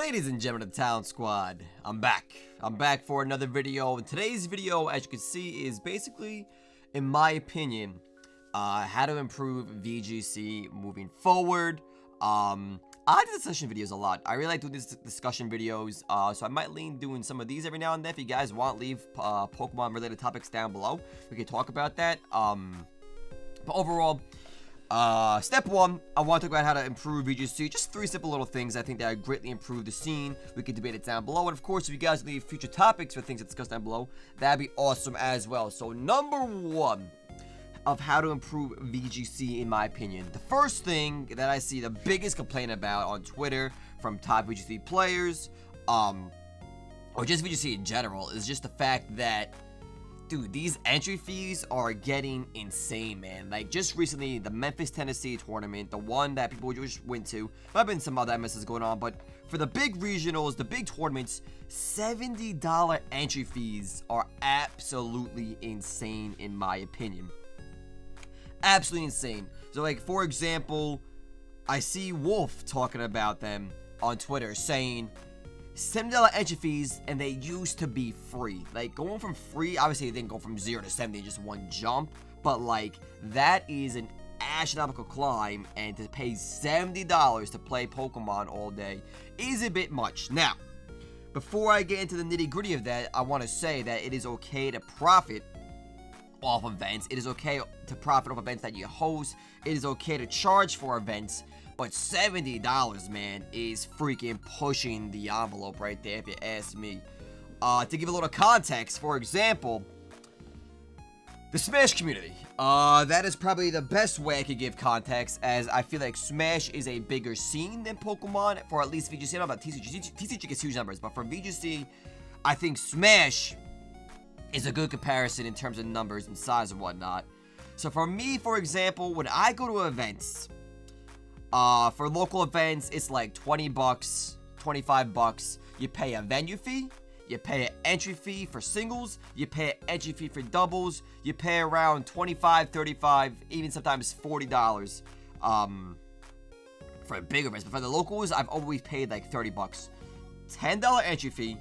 Ladies and gentlemen of the Talent Squad, I'm back. I'm back for another video. And today's video, as you can see, is basically, in my opinion, how to improve VGC moving forward. I do discussion videos a lot. I really like doing these discussion videos, so I might lean doing some of these every now and then. If you guys want, leave Pokemon-related topics down below. We can talk about that. But overall, step one, I want to talk about how to improve VGC. Just 3 simple little things I think that greatly improve the scene. We can debate it down below. And of course, if you guys leave future topics for things to discuss down below, that'd be awesome as well. So number 1 of how to improve VGC, in my opinion. The first thing that I see the biggest complaint about on Twitter from top VGC players, or just VGC in general, is just the fact that, dude, these entry fees are getting insane, man. Like, just recently, the Memphis, Tennessee tournament, the one that people just went to, there have been some other MSs going on, but for the big regionals, the big tournaments, $70 entry fees are absolutely insane, in my opinion. Absolutely insane. So, like, for example, I see Wolf talking about them on Twitter, saying $70 entry fees, and they used to be free. Like, going from free, obviously, they didn't go from 0 to 70 in just one jump, but, like, that is an astronomical climb, and to pay $70 to play Pokemon all day is a bit much. Now, before I get into the nitty-gritty of that, I want to say that it is okay to profit off events. It is okay to profit off events that you host. It is okay to charge for events. But $70, man, is freaking pushing the envelope right there, if you ask me. To give a little context, for example, the Smash community. That is probably the best way I could give context, as I feel like Smash is a bigger scene than Pokemon, for at least VGC. I don't know about TCG. TCG gets huge numbers, but for VGC, I think Smash is a good comparison in terms of numbers and size and whatnot. So for me, for example, when I go to events, for local events, it's like 20 bucks, 25 bucks. You pay a venue fee, you pay an entry fee for singles, you pay an entry fee for doubles, you pay around 25, 35, even sometimes $40 for big events. But for the locals, I've always paid like 30 bucks. $10 entry fee,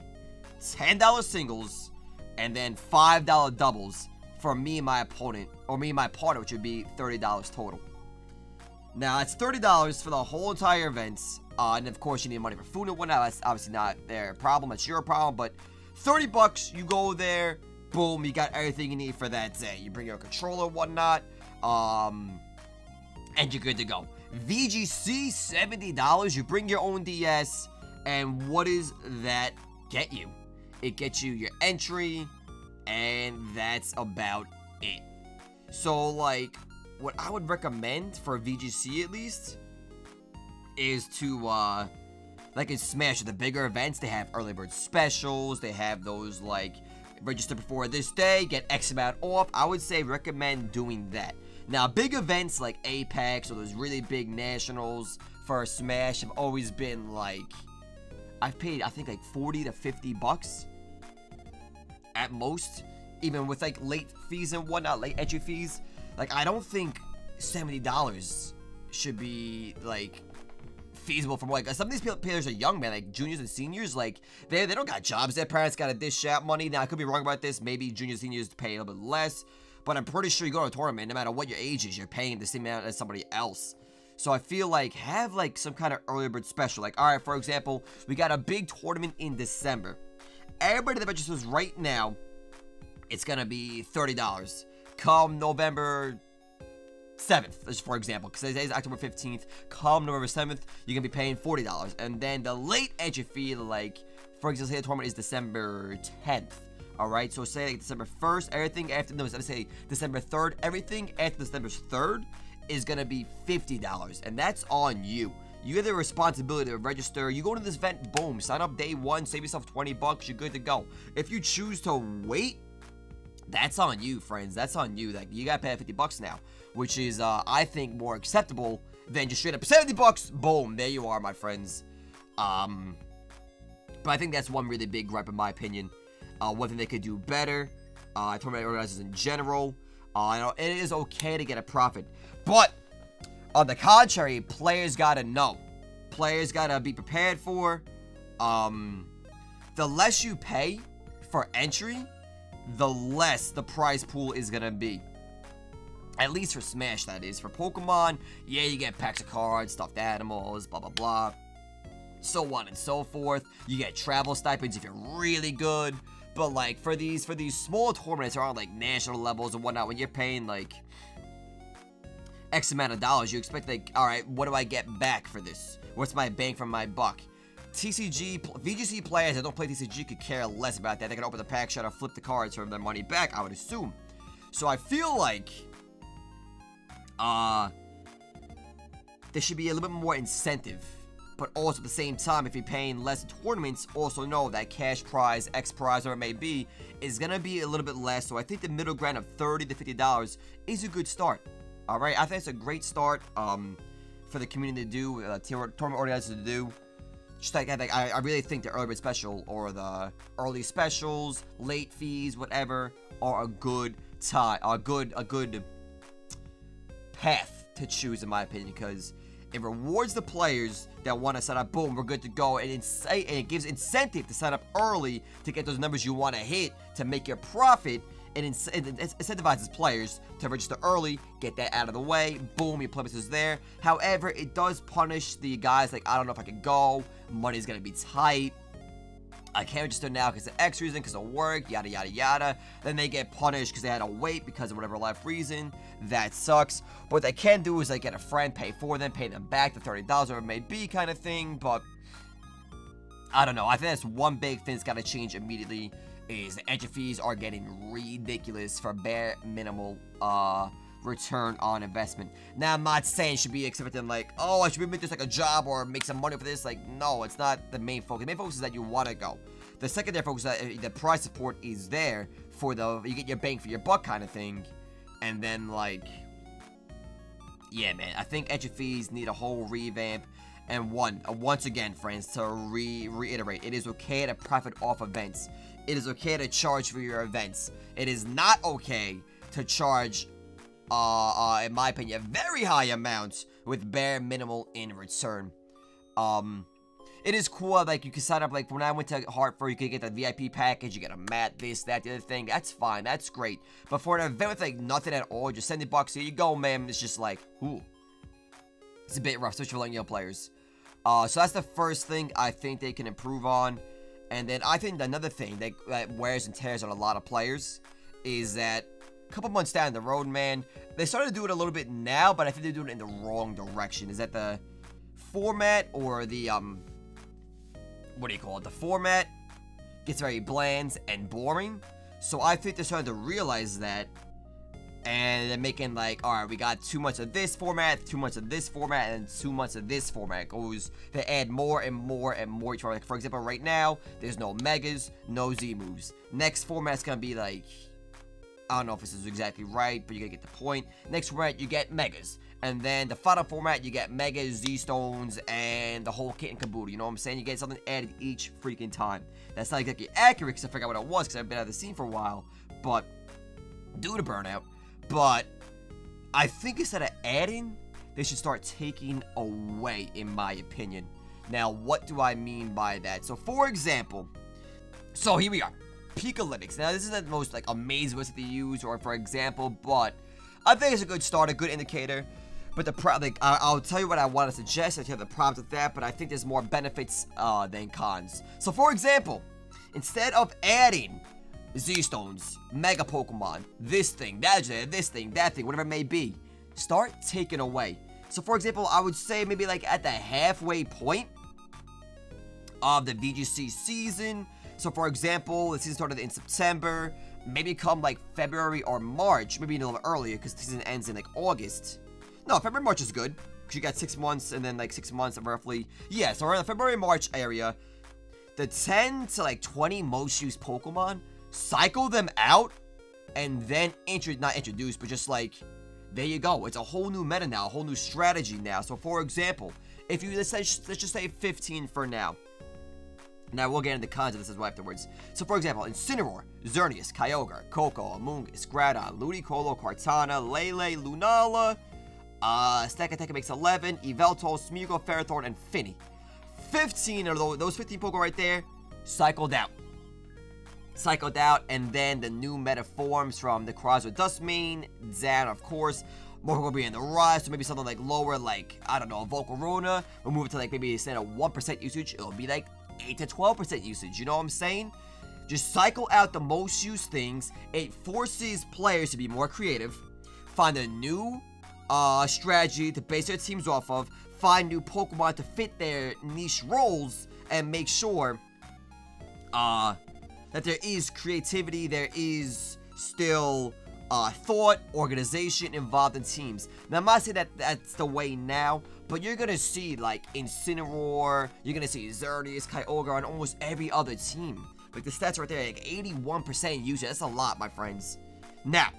$10 singles, and then $5 doubles for me and my opponent, or me and my partner, which would be $30 total. Now, it's $30 for the whole entire events, and of course, you need money for food and whatnot. That's obviously not their problem, it's your problem, but 30 bucks, you go there, boom, you got everything you need for that day. You bring your controller and whatnot, and you're good to go. VGC, $70, you bring your own DS, and what does that get you? It gets you your entry, and that's about it. So, like, what I would recommend for VGC, at least, is to, like in Smash, the bigger events, they have early bird specials, they have those, like, register before this day, get X amount off. I would say recommend doing that. Now, big events like Apex, or those really big nationals for Smash have always been, like, I've paid, I think, like 40 to 50 bucks at most, even with like late fees and whatnot, late entry fees. Like, I don't think $70 should be like feasible for, like, some of these players are young, man, like juniors and seniors. Like, they don't got jobs, their parents gotta dish out money. Now, I could be wrong about this, maybe juniors, seniors pay a little bit less, but I'm pretty sure you go to a tournament, no matter what your age is, you're paying the same amount as somebody else. So I feel like, have like some kind of early bird special. Like, alright, for example, we got a big tournament in December. Everybody that registers right now, it's gonna be $30. Come November 7th, just for example, because today is October 15th. Come November 7th, you're gonna be paying $40. And then the late entry fee, like, for example, say the tournament is December 10th. Alright, so say like December 1st, everything after, no, let's say December 3rd, everything after December 3rd is gonna be $50. And that's on you. You have the responsibility to register. You go to this event, boom, sign up day 1, save yourself 20 bucks, you're good to go. If you choose to wait, that's on you, friends. That's on you. Like, you gotta pay 50 bucks now, which is, I think, more acceptable than just straight up 70 bucks. Boom, there you are, my friends. But I think that's one really big gripe, in my opinion. One thing they could do better. Tournament organizers in general. I know it is okay to get a profit, but on the contrary, players gotta know. Players gotta be prepared for the less you pay for entry, the less the prize pool is gonna be. At least for Smash, that is. For Pokemon, yeah, you get packs of cards, stuffed animals, blah, blah, blah. So on and so forth. You get travel stipends if you're really good. But, like, for these small tournaments around, like, national levels and whatnot, when you're paying, like, X amount of dollars, you expect, like, alright, what do I get back for this? What's my bang from my buck? VGC players that don't play TCG could care less about that. They can open the pack shot or flip the cards for their money back, I would assume. So I feel like there should be a little bit more incentive. But also at the same time, if you're paying less tournaments, also know that cash prize, X prize, whatever it may be, is going to be a little bit less. So I think the middle ground of $30 to $50 is a good start. Alright, I think it's a great start for the community to do, tournament organizers to do. Just like, I really think the early bird special or the early specials, late fees, whatever, are a good time, a good path to choose, in my opinion, because it rewards the players that want to set up. Boom, we're good to go, and it gives incentive to set up early to get those numbers you want to hit to make your profit. It incentivizes players to register early, get that out of the way. Boom, your purpose is there. However, it does punish the guys like, I don't know if I can go, money's gonna be tight, I can't register now because of X reason, because of work, yada yada yada. Then they get punished because they had to wait because of whatever life reason. That sucks. But what they can do is like get a friend, pay for them, pay them back the $30, whatever it may be, kind of thing. But I don't know. I think that's one big thing that's got to change immediately. Is the entry fees are getting ridiculous for bare minimal return on investment. Now, I'm not saying it should be expecting like, oh, I should be making this like a job or make some money for this. Like, no, it's not the main focus. The main focus is that you want to go. The secondary focus is that the price support is there for you get your bang for your buck kind of thing. And then, like, yeah, man, I think entry fees need a whole revamp. And once again, friends, to reiterate, it is okay to profit off events. It is okay to charge for your events. It is not okay to charge, in my opinion, very high amounts with bare minimal in return. It is cool, like, you can sign up, like, when I went to Hartford, you could get the VIP package, you get a mat, this, that, the other thing. That's fine, that's great. But for an event with, like, nothing at all, just $70, here you go, man. It's just like, ooh. It's a bit rough, especially for young players. So that's the first thing I think they can improve on. And then I think another thing that wears and tears on a lot of players is that a couple months down the road, man, they started to do it a little bit now, but I think they're doing it in the wrong direction. Is that the format or the, what do you call it? The format gets very bland and boring. So I think they're starting to realize that. And they're making like, alright, we got too much of this format, too much of this format, and too much of this format. They add more and more and more each one. Like, for example, right now, there's no Megas, no Z moves. Next format's gonna be like, I don't know if this is exactly right, but you gotta get the point. Next format, you get Megas. And then the final format, you get Megas, Z-Stones, and the whole kit and caboodle. You know what I'm saying? You get something added each freaking time. That's not exactly accurate, because I forgot what it was, because I've been out of the scene for a while. But, due to burnout. But I think instead of adding, they should start taking away, in my opinion. Now, what do I mean by that? So, for example, so here we are, Peakalytics. Now, this is the most like amazing website to use, or for example, but I think it's a good start, a good indicator. But I'll tell you what I want to suggest. I tell you the problems with that, but I think there's more benefits than cons. So, for example, instead of adding Z-Stones, Mega Pokemon, this thing, that thing, whatever it may be, start taking away. So, for example, I would say maybe like at the halfway point of the VGC season. So, for example, the season started in September. Maybe come like February or March, maybe a little earlier because the season ends in like August. No, February, March is good because you got 6 months and then like 6 months roughly. Yeah, so around the February, March area, the 10 to like 20 most used Pokemon, cycle them out, and then not introduce, but just like, there you go. It's a whole new meta now, a whole new strategy now. So, for example, if you, let's just say 15 for now. Now, we'll get into cons of this as well afterwards. So, for example, Incineroar, Xerneas, Kyogre, Koko, Amoonguss, Groudon, Ludicolo, Kartana, Lele, Lunala, Stack Attack makes 11, Yveltal, Smeargle, Ferrothorn, and Finny. 15 of those 15 Pokemon right there cycled out. Cycled out, and then the new meta forms from the Crossover Dustmane down, of course. More will be in the rise, so maybe something like lower, like, I don't know, Volcarona. We'll move it to like maybe instead of 1% usage, it'll be like 8 to 12% usage. You know what I'm saying? Just cycle out the most used things. It forces players to be more creative, find a new strategy to base their teams off of, find new Pokemon to fit their niche roles, and make sure that there is creativity, there is still thought, organization involved in teams. Now, I'm not saying that that's the way now, but you're gonna see, like, Incineroar, you're gonna see Xerneas, Kyogre on almost every other team. Like, the stats right there, like, 81% usage. That's a lot, my friends. Now,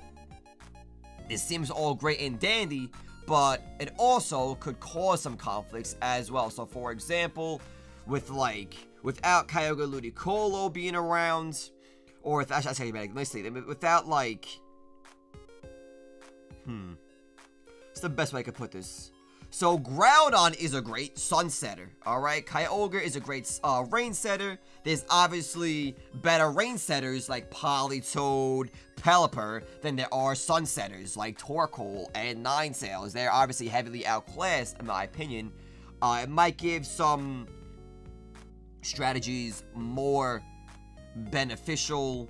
it seems all great and dandy, but it also could cause some conflicts as well. So, for example, with, like, without Kyogre Ludicolo being around, or if, actually, let's see, without, like, what's the best way I could put this? So, Groudon is a great sun setter, alright? Kyogre is a great rain setter. There's obviously better rain setters like Politoed, Pelipper than there are sun setters like Torkoal and Ninetales. They're obviously heavily outclassed, in my opinion. It might give some strategies more beneficial,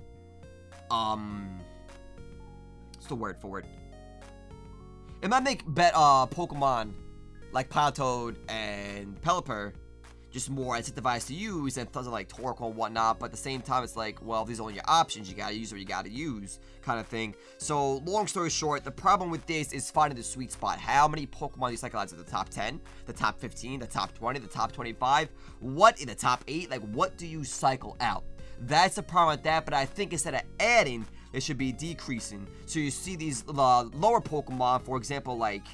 what's the word for it? It might make Pokemon like Politoed and Pelipper just more incentivized to use and something like Torkoal and whatnot, but at the same time it's like, well, these are only your options, you gotta use what you gotta use, kind of thing. So, long story short, the problem with this is finding the sweet spot. How many Pokemon do you cycle out to the top 10, the top 15, the top 20, the top 25? What in the top 8? Like, what do you cycle out? That's the problem with that, but I think instead of adding, it should be decreasing. So you see these lower Pokemon, for example, like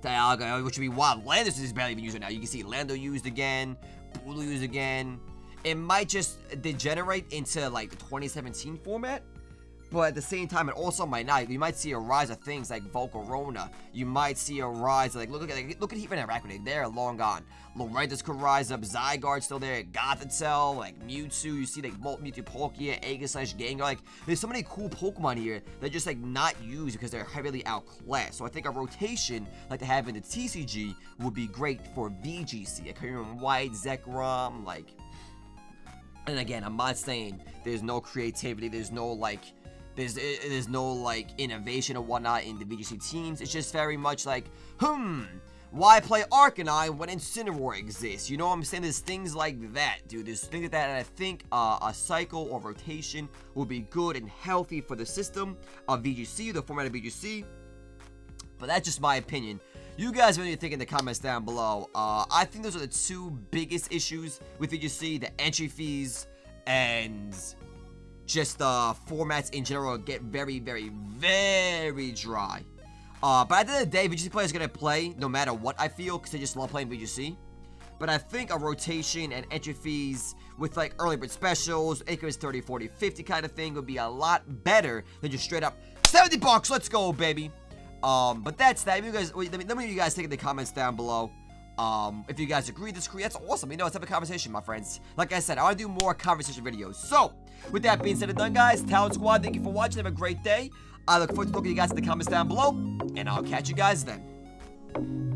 Dialga, which would be wild. Landis is barely even used right now. You can see Lando used again, Bulu used again. It might just degenerate into like the 2017 format, but at the same time, it also might not. You might see a rise of things like Volcarona. You might see a rise of, like, look at even Araquanid. They're long gone. Lorentus could rise up. Zygarde still there. Gothitelle, like Mewtwo. You see like Mewtwo, Palkia, Aegislash, Gengar. Like, there's so many cool Pokemon here that just like not used because they're heavily outclassed. So I think a rotation like they have in the TCG would be great for VGC. Like Kyurem White, Zekrom, like. And again, I'm not saying there's no creativity. There's no like. There's no, like, innovation or whatnot in the VGC teams. It's just very much like, why play Arcanine when Incineroar exists? You know what I'm saying? There's things like that, dude. There's things like that, and I think a cycle or rotation would be good and healthy for the system of VGC, the format of VGC. But that's just my opinion. You guys, what do you think in the comments down below? I think those are the two biggest issues with VGC, the entry fees and just formats in general get very, very, very dry. But at the end of the day, VGC players are going to play no matter what, I feel, because they just love playing VGC. But I think a rotation and entry fees with like early bird specials, acres 30, 40, 50 kind of thing would be a lot better than just straight up 70 bucks, let's go, baby. But that's that. If you guys, let me know what you guys think in the comments down below. If you guys agree, disagree, that's awesome. You know, let's have a conversation, my friends. Like I said, I want to do more conversation videos. So, with that being said and done, guys, Talent Squad, thank you for watching. Have a great day. I look forward to talking to you guys in the comments down below, and I'll catch you guys then.